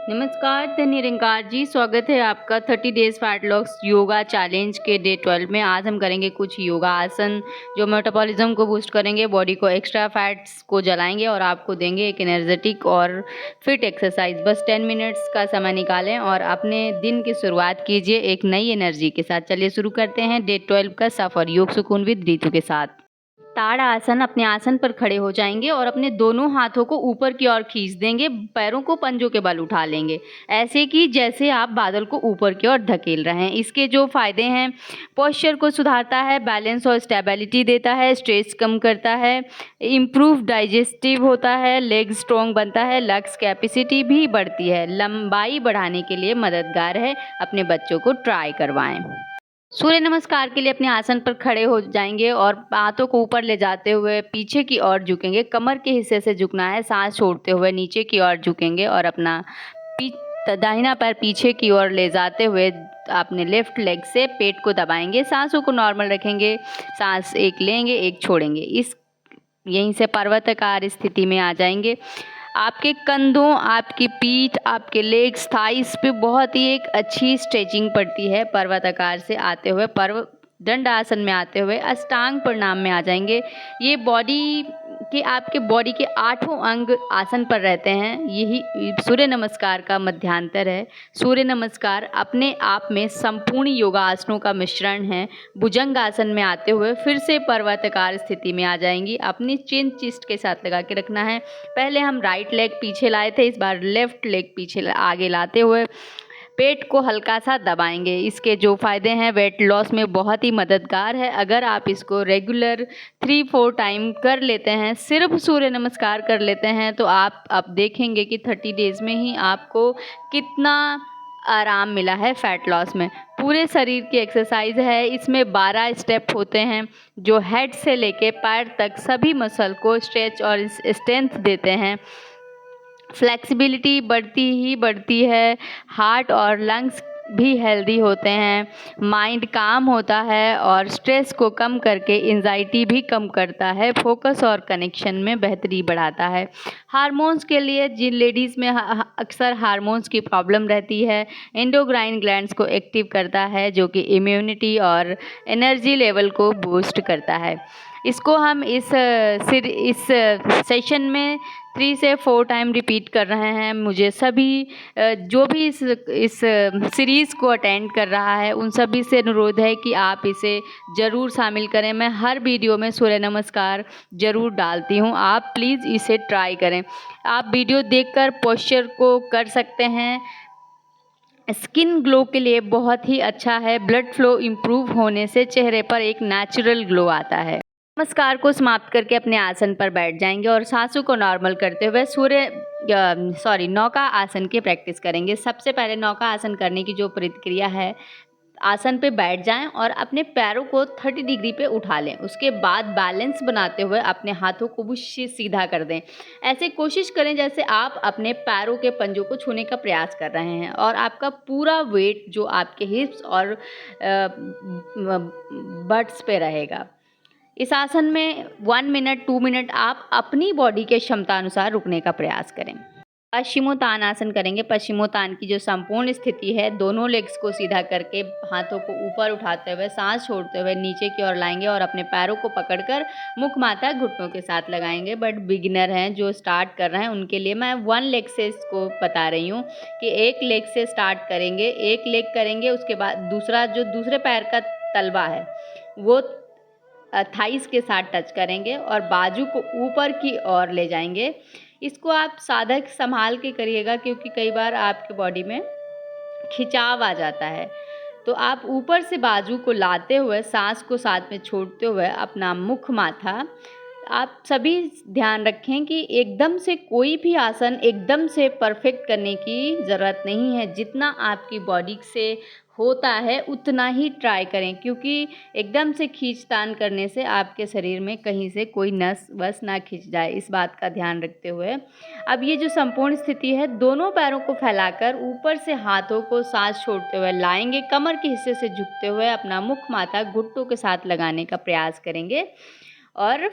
नमस्कार, धन्य निरंकार जी। स्वागत है आपका 30 days fat loss yoga challenge के डे 12 में। आज हम करेंगे कुछ योगा आसन जो मेटाबॉलिज्म को बूस्ट करेंगे, बॉडी को एक्स्ट्रा फैट्स को जलाएंगे और आपको देंगे एक एनर्जेटिक और फिट एक्सरसाइज। बस 10 मिनट्स का समय निकालें और अपने दिन की शुरुआत कीजिए एक नई एनर्जी के साथ। चलिए शुरू करते हैं डे 12 का सफ़र योग सुकून विद रीतु के साथ। ताड़ आसन। अपने आसन पर खड़े हो जाएंगे और अपने दोनों हाथों को ऊपर की ओर खींच देंगे, पैरों को पंजों के बल उठा लेंगे, ऐसे कि जैसे आप बादल को ऊपर की ओर धकेल रहे हैं। इसके जो फायदे हैं, पोस्चर को सुधारता है, बैलेंस और स्टेबिलिटी देता है, स्ट्रेस कम करता है, इम्प्रूव डाइजेस्टिव होता है, लेग स्ट्रॉन्ग बनता है, लंग्स कैपेसिटी भी बढ़ती है, लंबाई बढ़ाने के लिए मददगार है। अपने बच्चों को ट्राई करवाएं। सूर्य नमस्कार के लिए अपने आसन पर खड़े हो जाएंगे और हाथों को ऊपर ले जाते हुए पीछे की ओर झुकेंगे। कमर के हिस्से से झुकना है, सांस छोड़ते हुए नीचे की ओर झुकेंगे और अपना दाहिना पैर पीछे की ओर ले जाते हुए अपने लेफ्ट लेग से पेट को दबाएंगे। सांसों को नॉर्मल रखेंगे, सांस एक लेंगे एक छोड़ेंगे। यहीं से पर्वताकार स्थिति में आ जाएंगे। आपके कंधों, आपकी पीठ, आपके लेग्स, थाइस पे बहुत ही एक अच्छी स्ट्रेचिंग पड़ती है। पर्वताकार से आते हुए दंड आसन में आते हुए अष्टांग प्रणाम में आ जाएंगे। ये आपके बॉडी के 8 अंग आसन पर रहते हैं। यही सूर्य नमस्कार का मध्यांतर है। सूर्य नमस्कार अपने आप में संपूर्ण योगा आसनों का मिश्रण है। भुजंग आसन में आते हुए फिर से पर्वताकार स्थिति में आ जाएंगी। अपनी चिन चिस्ट के साथ लगा के रखना है। पहले हम राइट लेग पीछे लाए थे, इस बार लेफ्ट लेग पीछे आगे लाते हुए पेट को हल्का सा दबाएंगे। इसके जो फ़ायदे हैं, वेट लॉस में बहुत ही मददगार है। अगर आप इसको रेगुलर 3-4 टाइम कर लेते हैं, सिर्फ सूर्य नमस्कार कर लेते हैं, तो आप अब देखेंगे कि 30 डेज़ में ही आपको कितना आराम मिला है फैट लॉस में। पूरे शरीर की एक्सरसाइज है। इसमें 12 स्टेप होते हैं जो हेड से लेके पैर तक सभी मसल को स्ट्रेच और स्ट्रेंथ देते हैं। फ्लेक्सिबिलिटी बढ़ती है। हार्ट और लंग्स भी हेल्दी होते हैं। माइंड काम होता है और स्ट्रेस को कम करके एंजाइटी भी कम करता है। फोकस और कनेक्शन में बेहतरी बढ़ाता है। हार्मोन्स के लिए, जिन लेडीज़ में अक्सर हार्मोन्स की प्रॉब्लम रहती है, एंडोक्राइन ग्लैंड्स को एक्टिव करता है जो कि इम्यूनिटी और एनर्जी लेवल को बूस्ट करता है। इसको हम इस सेशन में 3 से 4 टाइम रिपीट कर रहे हैं। मुझे सभी जो भी इस सीरीज़ को अटेंड कर रहा है उन सभी से अनुरोध है कि आप इसे ज़रूर शामिल करें। मैं हर वीडियो में सूर्य नमस्कार ज़रूर डालती हूँ, आप प्लीज़ इसे ट्राई करें। आप वीडियो देखकर पोस्चर को कर सकते हैं। स्किन ग्लो के लिए बहुत ही अच्छा है। ब्लड फ्लो इम्प्रूव होने से चेहरे पर एक नेचुरल ग्लो आता है। नमस्कार को समाप्त करके अपने आसन पर बैठ जाएंगे और सांसों को नॉर्मल करते हुए नौका आसन की प्रैक्टिस करेंगे। सबसे पहले नौका आसन करने की जो प्रक्रिया है, आसन पे बैठ जाएं और अपने पैरों को 30 डिग्री पे उठा लें। उसके बाद बैलेंस बनाते हुए अपने हाथों को भी सीधा कर दें। ऐसे कोशिश करें जैसे आप अपने पैरों के पंजों को छूने का प्रयास कर रहे हैं और आपका पूरा वेट जो आपके हिप्स और बट्स पे रहेगा। इस आसन में 1 मिनट 2 मिनट आप अपनी बॉडी के क्षमता अनुसार रुकने का प्रयास करें। पश्चिमोत्तान आसन करेंगे। पश्चिमोत्तान की जो संपूर्ण स्थिति है, दोनों लेग्स को सीधा करके हाथों को ऊपर उठाते हुए सांस छोड़ते हुए नीचे की ओर लाएंगे और अपने पैरों को पकड़कर मुख माथा घुटनों के साथ लगाएंगे। बट बिगिनर हैं जो स्टार्ट कर रहे हैं उनके लिए मैं 1 लेग से इसको बता रही हूँ कि 1 लेग से स्टार्ट करेंगे। 1 लेग करेंगे, उसके बाद दूसरे पैर का तलवा है वो थाइस के साथ टच करेंगे और बाजू को ऊपर की ओर ले जाएंगे। इसको आप साधक संभाल के करिएगा क्योंकि कई बार आपके बॉडी में खिंचाव आ जाता है। तो आप ऊपर से बाजू को लाते हुए सांस को साथ में छोड़ते हुए अपना मुख माथा, आप सभी ध्यान रखें कि एकदम से कोई भी आसन एकदम से परफेक्ट करने की ज़रूरत नहीं है। जितना आपकी बॉडी से होता है उतना ही ट्राई करें क्योंकि एकदम से खींचतान करने से आपके शरीर में कहीं से कोई नस वस ना खिंच जाए, इस बात का ध्यान रखते हुए अब ये जो संपूर्ण स्थिति है, दोनों पैरों को फैलाकर ऊपर से हाथों को सांस छोड़ते हुए लाएंगे। कमर के हिस्से से झुकते हुए अपना मुख माथा घुटनों के साथ लगाने का प्रयास करेंगे और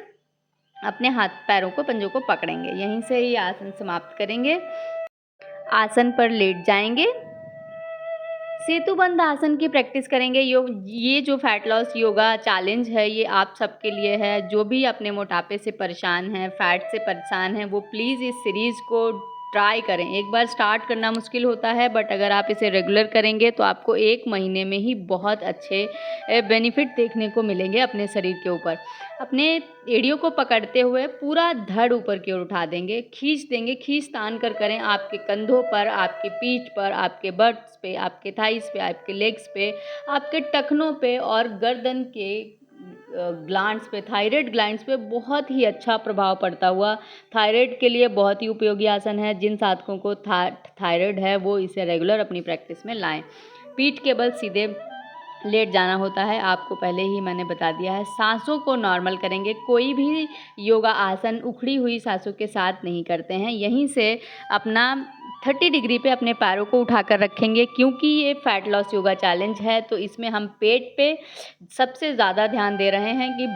अपने हाथ पैरों को पंजों को पकड़ेंगे। यहीं से ही आसन समाप्त करेंगे। आसन पर लेट जाएंगे। सेतुबंध आसन की प्रैक्टिस करेंगे। ये जो फैट लॉस योगा चैलेंज है ये आप सबके लिए है। जो भी अपने मोटापे से परेशान हैं, फैट से परेशान हैं, वो प्लीज़ इस सीरीज़ को ट्राई करें। एक बार स्टार्ट करना मुश्किल होता है, बट अगर आप इसे रेगुलर करेंगे तो आपको 1 महीने में ही बहुत अच्छे बेनिफिट देखने को मिलेंगे अपने शरीर के ऊपर। अपने एड़ियों को पकड़ते हुए पूरा धड़ ऊपर की ओर उठा देंगे, खींच देंगे, खींच तान कर करें। आपके कंधों पर, आपकी पीठ पर, आपके बट्स पे, आपके थाइस पे, आपके लेग्स पे, आपके टखनों पे और गर्दन के ग्लैंड्स पे, थायराइड ग्लैंड्स पे बहुत ही अच्छा प्रभाव पड़ता हुआ। थायराइड के लिए बहुत ही उपयोगी आसन है। जिन साधकों को थायराइड है वो इसे रेगुलर अपनी प्रैक्टिस में लाएं। पीठ के बल सीधे लेट जाना होता है, आपको पहले ही मैंने बता दिया है। सांसों को नॉर्मल करेंगे। कोई भी योगा आसन उखड़ी हुई सांसों के साथ नहीं करते हैं। यहीं से अपना 30 डिग्री पे अपने पैरों को उठाकर रखेंगे। क्योंकि ये फैट लॉस योगा चैलेंज है तो इसमें हम पेट पे सबसे ज़्यादा ध्यान दे रहे हैं कि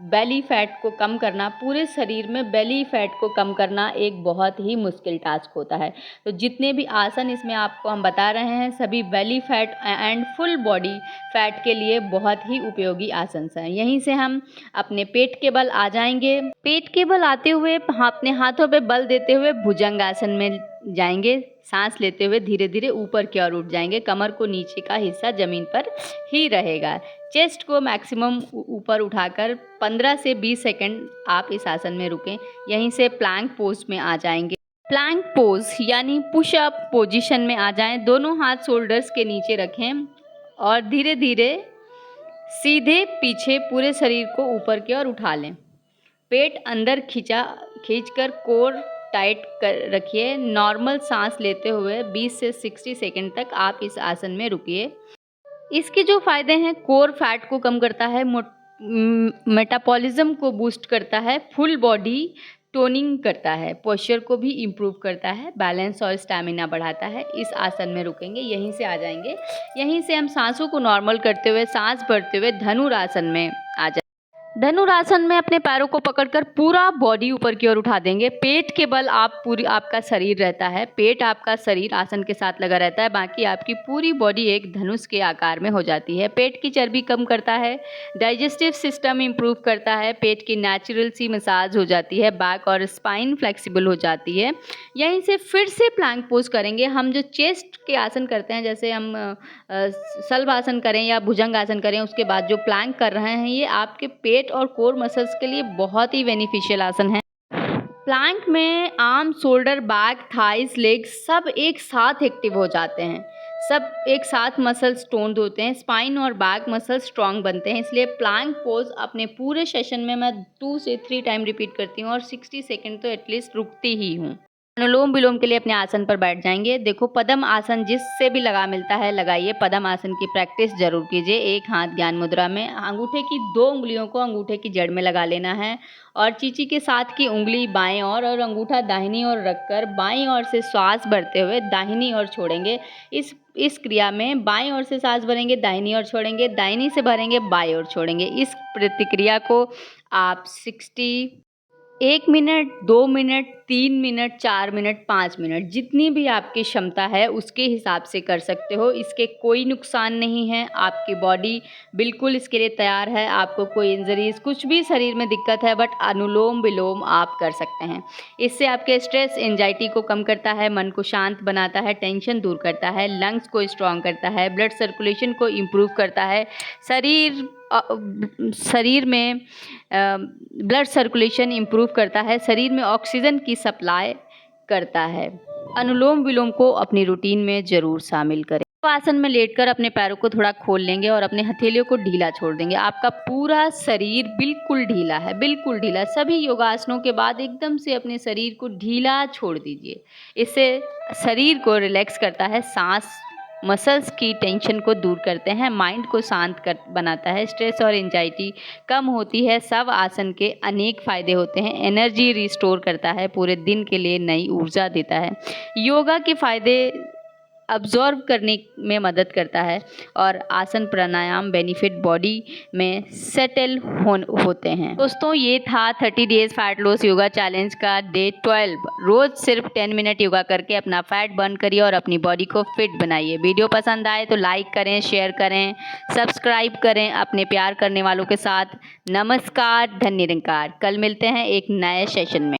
बेली फैट को कम करना। पूरे शरीर में बेली फैट को कम करना एक बहुत ही मुश्किल टास्क होता है। तो जितने भी आसन इसमें आपको हम बता रहे हैं सभी belly fat and full body fat के लिए बहुत ही उपयोगी आसन हैं। यहीं से हम अपने पेट के बल आ जाएंगे। पेट के बल आते हुए अपने हाथों पे बल देते हुए भुजंग आसन में जाएंगे। सांस लेते हुए धीरे धीरे ऊपर की ओर उठ जाएंगे। कमर को नीचे का हिस्सा जमीन पर ही रहेगा। चेस्ट को मैक्सिमम ऊपर उठाकर 15 से 20 सेकंड आप इस आसन में रुकें। यहीं से प्लैंक पोज में आ जाएंगे। प्लैंक पोज यानी पुशअप पोजीशन में आ जाएं। दोनों हाथ शोल्डर्स के नीचे रखें और धीरे धीरे सीधे पीछे पूरे शरीर को ऊपर की ओर उठा लें। पेट अंदर खींचकर कोर टाइट कर रखिए। नॉर्मल सांस लेते हुए 20 से 60 सेकंड तक आप इस आसन में रुकिए। इसके जो फ़ायदे हैं, कोर फैट को कम करता है, मेटाबॉलिज्म को बूस्ट करता है, फुल बॉडी टोनिंग करता है, पोस्चर को भी इम्प्रूव करता है, बैलेंस और स्टैमिना बढ़ाता है। इस आसन में रुकेंगे। यहीं से आ जाएंगे। यहीं से हम सांसों को नॉर्मल करते हुए, सांस भरते हुए धनुरासन में आ जाएंगे। धनुरासन में अपने पैरों को पकड़कर पूरा बॉडी ऊपर की ओर उठा देंगे। पेट के बल आपका शरीर रहता है। पेट आपका शरीर आसन के साथ लगा रहता है। बाकी आपकी पूरी बॉडी एक धनुष के आकार में हो जाती है। पेट की चर्बी कम करता है, डाइजेस्टिव सिस्टम इम्प्रूव करता है, पेट की नेचुरल सी मसाज हो जाती है, बैक और स्पाइन फ्लेक्सिबल हो जाती है। यहीं से फिर से प्लैंक पोज करेंगे। हम जो चेस्ट के आसन करते हैं, जैसे हम शलभासन करें या भुजंग आसन करें, उसके बाद जो प्लैंक कर रहे हैं ये आपके पेट और कोर मसल्स के लिए बहुत ही बेनिफिशियल आसन है। प्लैंक में arm, shoulder, back, thighs, legs सब एक साथ एक्टिव हो जाते हैं। सब एक साथ मसल्स टोन्ड होते हैं। स्पाइन और बैक मसल्स स्ट्रांग बनते हैं। इसलिए प्लैंक पोज अपने पूरे सेशन में मैं 2 से 3 टाइम रिपीट करती हूँ और 60 सेकेंड तो एटलीस्ट रुकती ही हूँ। अनुलोम विलोम के लिए अपने आसन पर बैठ जाएंगे। देखो, पद्म आसन जिससे भी लगा मिलता है लगाइए। पद्म आसन की प्रैक्टिस जरूर कीजिए। एक हाथ ज्ञान मुद्रा में, अंगूठे की 2 उंगलियों को अंगूठे की जड़ में लगा लेना है और चीची के साथ की उंगली बाएं और अंगूठा दाहिनी ओर रखकर बाईं ओर से श्वास भरते हुए दाहिनी ओर छोड़ेंगे। इस क्रिया में बाईं ओर से सांस भरेंगे, दाहिनी ओर छोड़ेंगे, दाहिनी से भरेंगे, बाईं ओर छोड़ेंगे। इस प्रतिक्रिया को आप 1 minute, 2 minute, 3 minute, 4 minute, 5 minute, जितनी भी आपकी क्षमता है उसके हिसाब से कर सकते हो। इसके कोई नुकसान नहीं है। आपकी बॉडी बिल्कुल इसके लिए तैयार है। आपको कोई इंजरीज, कुछ भी शरीर में दिक्कत है, बट अनुलोम विलोम आप कर सकते हैं। इससे आपके स्ट्रेस, एंजाइटी को कम करता है, मन को शांत बनाता है, टेंशन दूर करता है, लंग्स को स्ट्रॉन्ग करता है, ब्लड सर्कुलेशन को इम्प्रूव करता है, शरीर में ब्लड सर्कुलेशन इम्प्रूव करता है, शरीर में ऑक्सीजन की सप्लाई करता है। अनुलोम विलोम को अपनी रूटीन में ज़रूर शामिल करें। आसन में लेटकर अपने पैरों को थोड़ा खोल लेंगे और अपने हथेलियों को ढीला छोड़ देंगे। आपका पूरा शरीर बिल्कुल ढीला है, बिल्कुल ढीला। सभी योगासनों के बाद एकदम से अपने शरीर को ढीला छोड़ दीजिए। इससे शरीर को रिलैक्स करता है, सांस मसल्स की टेंशन को दूर करते हैं, माइंड को शांत बनाता है, स्ट्रेस और एंजाइटी कम होती है। सब आसन के अनेक फ़ायदे होते हैं। एनर्जी रिस्टोर करता है, पूरे दिन के लिए नई ऊर्जा देता है। योगा के फ़ायदे अब्जॉर्व करने में मदद करता है और आसन प्राणायाम बेनिफिट बॉडी में सेटल होते हैं। दोस्तों, ये था 30 days fat loss yoga challenge का डे 12। रोज सिर्फ 10 मिनट योगा करके अपना फैट बर्न करिए और अपनी बॉडी को फिट बनाइए। वीडियो पसंद आए तो लाइक करें, शेयर करें, सब्सक्राइब करें अपने प्यार करने वालों के साथ। नमस्कार, धन्य निरंकार। कल मिलते हैं एक नए सेशन में।